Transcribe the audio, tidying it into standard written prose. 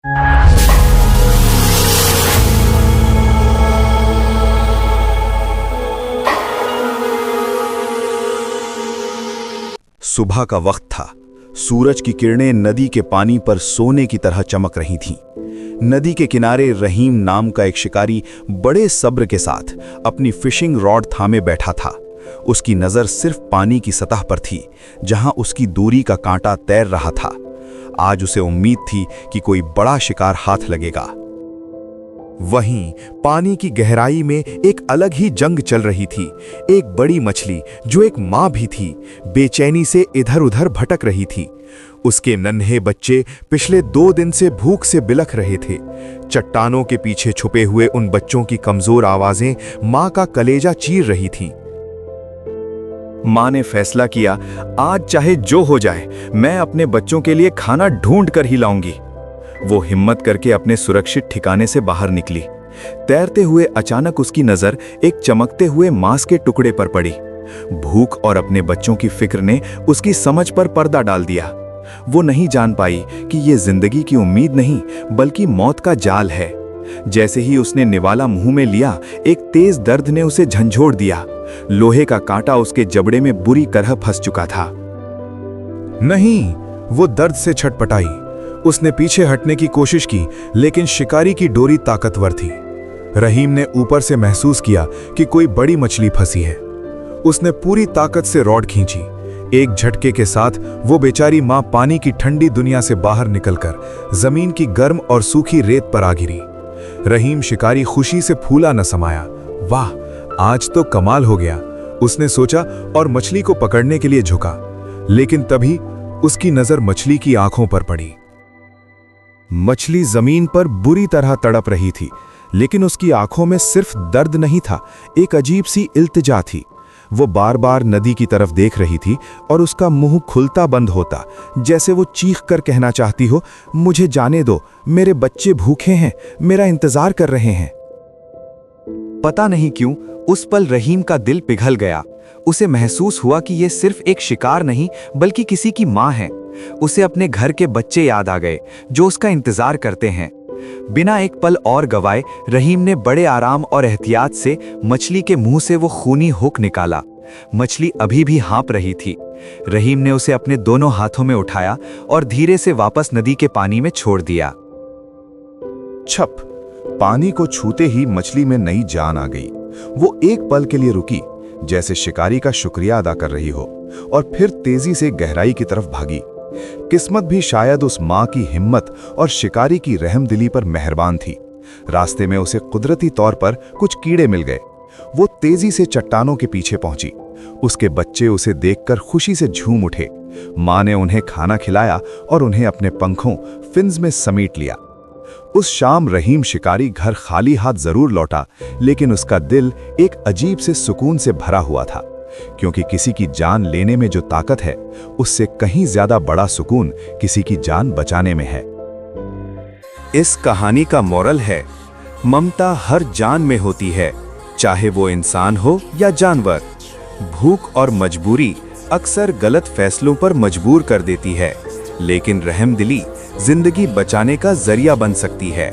सुबह का वक्त था। सूरज की किरणें नदी के पानी पर सोने की तरह चमक रही थीं। नदी के किनारे रहीम नाम का एक शिकारी बड़े सब्र के साथ अपनी फिशिंग रॉड थामे बैठा था। उसकी नज़र सिर्फ पानी की सतह पर थी, जहां उसकी दूरी का कांटा तैर रहा था। आज उसे उम्मीद थी कि कोई बड़ा शिकार हाथ लगेगा। वहीं पानी की गहराई में एक अलग ही जंग चल रही थी। एक बड़ी मछली, जो एक माँ भी थी, बेचैनी से इधर उधर भटक रही थी। उसके नन्हे बच्चे पिछले 2 दिन से भूख से बिलख रहे थे। चट्टानों के पीछे छुपे हुए उन बच्चों की कमजोर आवाजें माँ का कलेजा चीर रही थीं। माँ ने फैसला किया, आज चाहे जो हो जाए, मैं अपने बच्चों के लिए खाना ढूंढ कर ही लाऊंगी। वो हिम्मत करके अपने सुरक्षित ठिकाने से बाहर निकली। तैरते हुए अचानक उसकी नजर एक चमकते हुए मांस के टुकड़े पर पड़ी। भूख और अपने बच्चों की फिक्र ने उसकी समझ पर पर्दा डाल दिया। वो नहीं जान पाई कि ये जिंदगी की उम्मीद नहीं, बल्कि मौत का जाल है। जैसे ही उसने निवाला मुंह में लिया, एक तेज दर्द ने उसे झंझोड़ दिया। लोहे का कांटा उसके जबड़े में बुरी तरह फंस चुका था। नहीं, वो दर्द से छटपटाई। उसने पीछे हटने की कोशिश की, लेकिन शिकारी की डोरी ताकतवर थी। रहीम ने ऊपर से महसूस किया कि कोई बड़ी मछली फंसी है। उसने पूरी ताकत से रॉड खींची। एक झटके के साथ वो बेचारी मां पानी की ठंडी दुनिया से बाहर निकलकर जमीन की गर्म और सूखी रेत पर आ गिरी। रहीम शिकारी खुशी से फूला न समाया। वाह, आज तो कमाल हो गया, उसने सोचा और मछली को पकड़ने के लिए झुका। लेकिन तभी उसकी नजर मछली की आंखों पर पड़ी। मछली जमीन पर बुरी तरह तड़प रही थी, लेकिन उसकी आंखों में सिर्फ दर्द नहीं था, एक अजीब सी इल्तिजा थी। वो बार बार नदी की तरफ देख रही थी और उसका मुंह खुलता बंद होता, जैसे वो चीख कर कहना चाहती हो, मुझे जाने दो, मेरे बच्चे भूखे हैं, मेरा इंतजार कर रहे हैं। पता नहीं क्यों उस पल रहीम का दिल पिघल गया। उसे महसूस हुआ कि ये सिर्फ एक शिकार नहीं, बल्कि किसी की माँ है। उसे अपने घर के बच्चे याद आ गए, जो उसका इंतजार करते हैं। बिना एक पल और गवाए रहीम ने बड़े आराम और एहतियात से मछली के मुंह से वो खूनी हुक निकाला। मछली अभी भी हाँप रही थी। रहीम ने उसे अपने दोनों हाथों में उठाया और धीरे से वापस नदी के पानी में छोड़ दिया। छप! पानी को छूते ही मछली में नई जान आ गई। वो एक पल के लिए रुकी, जैसे शिकारी का शुक्रिया अदा कर रही हो, और फिर तेजी से गहराई की तरफ भागी। किस्मत भी शायद उस मां की हिम्मत और शिकारी की रहमदिली पर मेहरबान थी। रास्ते में उसे कुदरती तौर पर कुछ कीड़े मिल गए। वो तेजी से चट्टानों के पीछे पहुंची। उसके बच्चे उसे देखकर खुशी से झूम उठे। मां ने उन्हें खाना खिलाया और उन्हें अपने पंखों फिन्स में समेट लिया। उस शाम रहीम शिकारी घर खाली हाथ जरूर लौटा, लेकिन उसका दिल एक अजीब से सुकून से भरा हुआ था, क्योंकि किसी की जान लेने में जो ताकत है, उससे कहीं ज्यादा बड़ा सुकून किसी की जान बचाने में है। इस कहानी का मोरल है, ममता हर जान में होती है, चाहे वो इंसान हो या जानवर। भूख और मजबूरी अक्सर गलत फैसलों पर मजबूर कर देती है, लेकिन रहमदिली जिंदगी बचाने का जरिया बन सकती है।